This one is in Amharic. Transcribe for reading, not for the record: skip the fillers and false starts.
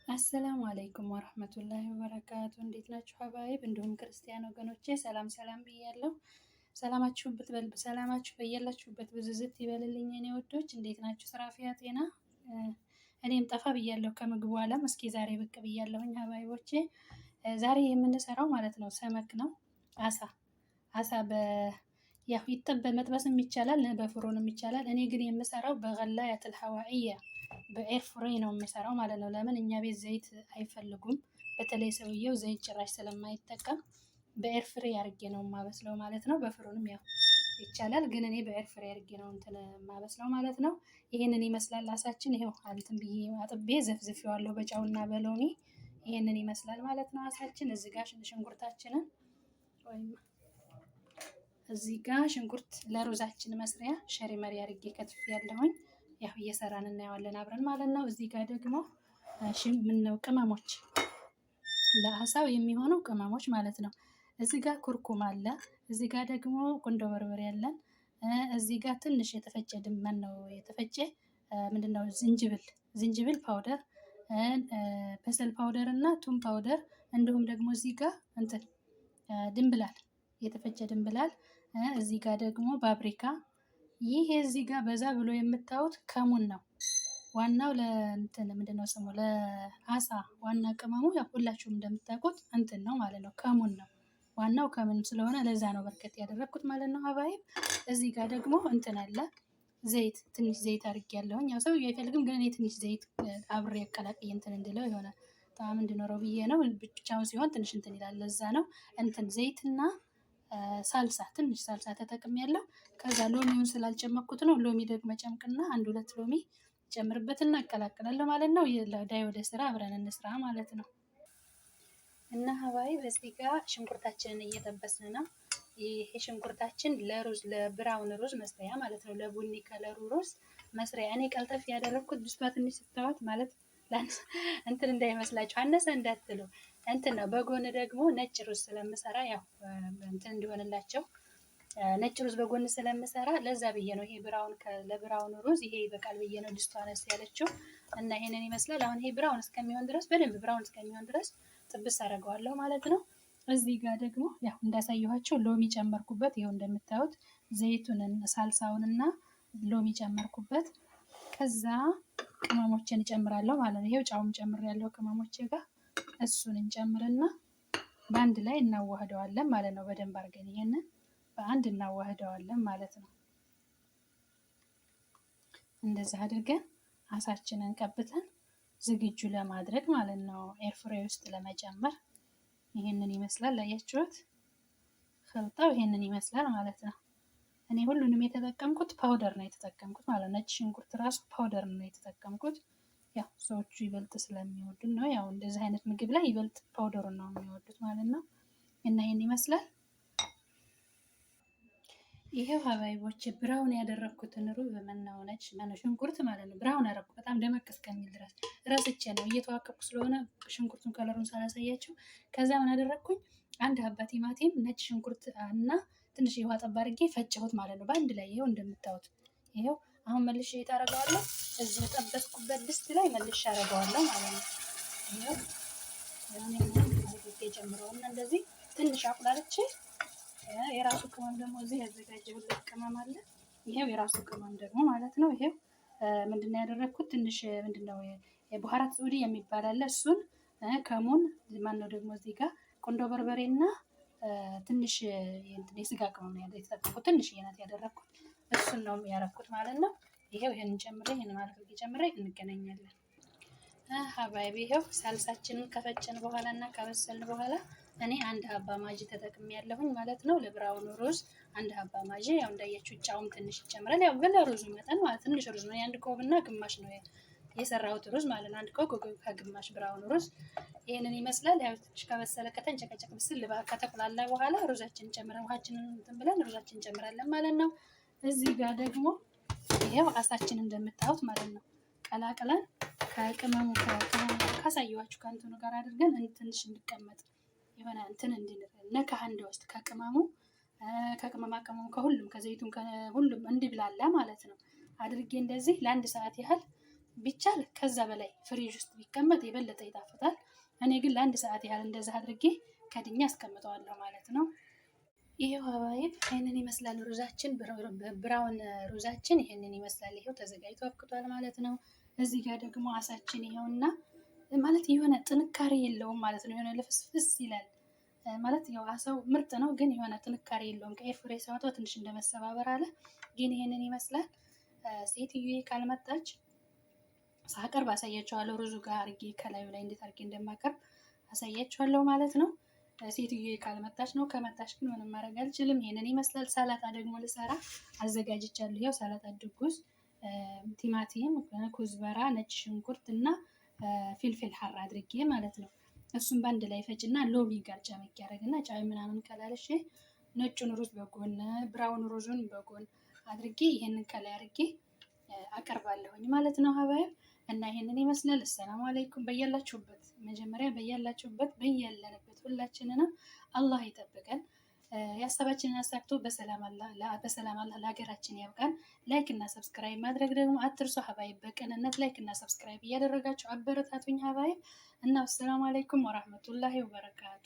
አሰላሙ አለይኩም ወረህመቱላሂ ወበረካቱ። እንዴት ናችሁ ሀባይብ? እንዲሁም ክርስቲያን ወገኖቼ ሰላም ሰላም ብያለሁ። ሰላማችሁ በያላችሁበት ብዝዝት ይበልልኝ የኔ ወዶች። እንዴት ናችሁ? ስራ፣ ፊያ፣ ጤና? እኔም ጠፋ ብያለሁ ከምግቡ ዓለም። እስኪ ዛሬ ብቅ ብያለሁኝ ሀባይቦቼ። ዛሬ የምንሰራው ማለት ነው ሰመክ ነው። አሳ ያው መጥበስም ይቻላል፣ በፍሮንም ይቻላል። እኔ ግን የምሰራው በገላያትል ሀዋኢያ በኤር ፍሬ ነው የምሰራው ማለት ነው። ለምን እኛ ቤት ዘይት አይፈልጉም። በተለይ ሰውየው ዘይት ጭራሽ ስለማይጠቀም በኤር ፍሬ አድርጌ ነው የማበስለው ማለት ነው። በፍሩንም ያው ይቻላል፣ ግን እኔ በኤር ፍሬ አድርጌ ነው እንትን የማበስለው ማለት ነው። ይሄንን ይመስላል አሳችን። ይሄው እንትን ብዬ አጥቤ ዘፍዝፌዋለሁ በጨውና በሎሚ። ይሄንን ይመስላል ማለት ነው አሳችን። እዚህ ጋር ሽንኩርታችንን ወይም እዚህ ጋር ሽንኩርት ለሩዛችን መስሪያ ሸሪ መሪ አድርጌ ከትፍ ያለሁኝ። ያው እየሰራን እናየዋለን አብረን ማለት ነው። እዚህ ጋር ደግሞ ምነው ቅመሞች፣ ለአሳው የሚሆነው ቅመሞች ማለት ነው። እዚህ ጋር ኩርኩም አለ። እዚህ ጋር ደግሞ ቁንዶ በርበሬ ያለን። እዚህ ጋር ትንሽ የተፈጨ ድመን ነው የተፈጨ ምንድነው ዝንጅብል ፓውደር፣ በሰል ፓውደር እና ቱም ፓውደር፣ እንዲሁም ደግሞ እዚህ ጋር እንትን ድንብላል፣ የተፈጨ ድንብላል። እዚህ ጋር ደግሞ ፓፕሪካ። ይህ እዚህ ጋር በዛ ብሎ የምታዩት ከሙን ነው። ዋናው ለእንትን ምንድነው ስሙ ለአሳ ዋና ቅመሙ ያው ሁላችሁም እንደምታውቁት እንትን ነው ማለት ነው፣ ከሙን ነው ዋናው። ከምን ስለሆነ ለዛ ነው በርከት ያደረኩት ማለት ነው ሀባይብ። እዚህ ጋር ደግሞ እንትን አለ ዘይት፣ ትንሽ ዘይት አድርጌያለሁኝ። ያው ሰውዬው አይፈልግም፣ ግን እኔ ትንሽ ዘይት አብሬ አቀላቅዬ እንትን እንድለው የሆነ ጣዕም እንዲኖረው ብዬ ነው። ብቻውን ሲሆን ትንሽ እንትን ይላል፣ ለዛ ነው። እንትን ዘይትና ሳልሳ፣ ትንሽ ሳልሳ ተጠቅሜያለሁ። ከዛ ሎሚውን ስላልጨመኩት ነው። ሎሚ ደግሞ ጨምቅና 1-2 ሎሚ ጨምርበትና አቀላቅላለሁ ማለት ነው። ዳይ ወደ ስራ አብረን እንስራ ማለት ነው። እና ሀባይ በዚህ ጋር ሽንኩርታችንን እየጠበስን ነው። ይሄ ሽንኩርታችን ለሩዝ ለብራውን ሩዝ መስሪያ ማለት ነው። ለቡኒ ከለሩ ሩዝ መስሪያ። እኔ ቀልጠፍ ያደረኩት ድስቷ ትንሽ ስተዋት ማለት እንትን እንዳይመስላችሁ አነሰ እንዳትሉ እንትን ነው። በጎን ደግሞ ነጭ ሩዝ ስለምሰራ ያው እንትን እንዲሆንላቸው ነጭ ሩዝ በጎን ስለምሰራ ለዛ ብዬ ነው። ይሄ ለብራውን ሩዝ ይሄ ይበቃል ብዬ ነው ድስቷ አነስ ያለችው። እና ይሄንን ይመስላል። አሁን ይሄ ብራውን እስከሚሆን ድረስ በደንብ ብራውን እስከሚሆን ድረስ ጥብስ አደርገዋለሁ ማለት ነው። እዚህ ጋር ደግሞ ያው እንዳሳየኋቸው ሎሚ ጨመርኩበት። ይኸው እንደምታዩት ዘይቱንን ሳልሳውንና ሎሚ ጨመርኩበት። ከዛ ቅመሞችን እጨምራለሁ ማለት ነው። ይሄው ጫውም ጨምሬያለሁ ቅመሞቼ ጋር። እሱን እንጨምርና በአንድ ላይ እናዋህደዋለን ማለት ነው። በደንብ አድርገን ይሄንን በአንድ እናዋህደዋለን ማለት ነው። እንደዚህ አድርገን አሳችንን ቀብተን ዝግጁ ለማድረግ ማለት ነው፣ ኤርፍሬ ውስጥ ለመጨመር። ይሄንን ይመስላል። አያችሁት? ኸልጣው ይሄንን ይመስላል ማለት ነው። እኔ ሁሉንም የተጠቀምኩት ፓውደር ነው የተጠቀምኩት ማለት ነው። ነጭ ሽንኩርት ራሱ ፓውደር ነው የተጠቀምኩት። ያው ሰዎቹ ይበልጥ ስለሚወዱ ነው። ያው እንደዚህ አይነት ምግብ ላይ ይበልጥ ፓውደሩን ነው የሚወዱት ማለት ነው። እና ይሄን ይመስላል። ይሄው ሀባይቦች ብራውን ያደረኩትን ሩዝ ነጭ ሽንኩርት ማለት ነው ብራውን አደረኩ፣ በጣም ደመቅ እስከሚል ድረስ ረስቼ ነው እየተዋቀኩ ስለሆነ ሽንኩርቱን ከለሩን ሳላሳያቸው። ከዛ ምን አደረኩኝ? 1 ሀባ ቲማቲም፣ ነጭ ሽንኩርት እና ትንሽ ውሃ ጠብ አድርጌ ፈጨሁት ማለት ነው በአንድ ላይ። ይሄው እንደምታዩት ይሄው። አሁን መልሼ የታረገዋለሁ እዚህ ጠበስኩበት ድስት ላይ መልሼ አደርገዋለሁ ማለት ነው። ይሄው ጀምረውና እንደዚህ ትንሽ አቁላልቼ የራሱ ቅመም ደግሞ እዚህ ያዘጋጀሁለት ቅመም አለ። ይሄው የራሱ ቅመም ደግሞ ማለት ነው። ይሄው ምንድነው ያደረኩት? ትንሽ ምንድነው የቡሃራት ሱዲ የሚባል አለ። እሱን ከሙን ማነው ደግሞ እዚህ ጋር ቁንዶ በርበሬና ትንሽ የስጋ ቅመም ነው የተጠቀምኩት። ትንሽ የናት ያደረኩት እሱን ነው ያደረኩት ማለት ነው። ይሄው ይሄንን ጨምሬ ይሄንን ማለት ጨምሬ እንገናኛለን። ሀባይቢ ይሄው ሳልሳችንን ከፈጨን በኋላ እና ከበሰልን በኋላ እኔ 1 ሀባ ማጂ ተጠቅሜ ያለሁኝ ማለት ነው። ለብራውን ሩዝ 1 ሀባ ማጂ። ያው እንዳያችሁ ጫውም ትንሽ ይጨምራል። ያው ለሩዙ መጠን ማለት ትንሽ ሩዝ ነው። የ1 ኮብና ግማሽ ነው የሰራሁት ሩዝ ማለት ነው። 1 ኮብ ከግማሽ ብራውን ሩዝ ይሄንን ይመስላል። ያው ትንሽ ከበሰለ ከተንጨቀጨቅ ብስል ከተቁላላ በኋላ ሩዛችንን ጨምረን ውሃችንን እንትን ብለን ሩዛችንን እንጨምራለን ማለት ነው። እዚህ ጋር ደግሞ ይሄው አሳችን እንደምታዩት ማለት ነው ቀላቅለን ከቅመሙ ካሳየኋችሁ ከእንትኑ ጋር አድርገን ትንሽ እንዲቀመጥ የሆነ እንትን ነካህ እንዲወስድ ከቅመሙ ከቅመማ ቅመሙ ከሁሉም ከዘይቱን ከሁሉም እንዲብላላ ማለት ነው አድርጌ እንደዚህ ለ1 ሰዓት ያህል ቢቻል ከዛ በላይ ፍሪጅ ውስጥ ቢቀመጥ የበለጠ ይጣፍጣል። እኔ ግን ለአንድ ሰዓት ያህል እንደዛ አድርጌ ከድኛ አስቀምጠዋለሁ ማለት ነው። ይሄው ሀባይብ ይህንን ይመስላል ሩዛችን። ብራውን ሩዛችን ይህንን ይመስላል። ይሄው ተዘጋጅቶ አብቅቷል ማለት ነው። እዚህ ጋር ደግሞ አሳችን ይሄውና ማለት የሆነ ጥንካሬ የለውም ማለት ነው። የሆነ ልፍስፍስ ይላል ማለት ያው አሳው ምርጥ ነው፣ ግን የሆነ ጥንካሬ የለውም። ከኤርፍሬ ሳወጣው ትንሽ እንደመሰባበር አለ። ግን ይሄንን ይመስላል። ሴትዮዬ ካልመጣች ሳቀርብ አሳያቸዋለሁ። ሩዙ ጋር አርጌ ከላዩ ላይ እንዴት አርጌ እንደማቀርብ አሳያቸዋለሁ ማለት ነው። ሴትዮዬ ካልመጣች ነው። ከመጣች ግን ምንም ማድረግ አልችልም። ይሄንን ይመስላል። ሰላጣ ደግሞ ልሰራ አዘጋጅቻለሁ። ያው ሰላጣ ድጉስ፣ ቲማቲም፣ ኩዝበራ፣ ነጭ ሽንኩርት እና ፊልፊል ሐር አድርጌ ማለት ነው። እሱም በአንድ ላይ ፈጭና ሎሚ ጋር ጨመቅ ያደረግና ጫይ ምናምን ከላልሼ ነጩን ሩዝ በጎን ብራውን ሩዙን በጎን አድርጌ ይሄንን ከላይ አድርጌ አቀርባለሁኝ ማለት ነው ሀባይብ። እና ይሄንን ይመስላል። አሰላሙ አለይኩም። በያላችሁበት መጀመሪያ በያላችሁበት በያለንበት ሁላችንንም አላህ ይጠብቀን፣ ያሰባችንን አሳክቶ በሰላም አላህ ለሀገራችን ያብቃን። ላይክ እና ሰብስክራይብ ማድረግ ደግሞ አትርሱ ሀባይብ። በቅንነት ላይክ እና ሰብስክራይብ እያደረጋችሁ አበረታቱኝ ሀባይብ። እና አሰላሙ አለይኩም ወራህመቱላሂ ወበረካቱ።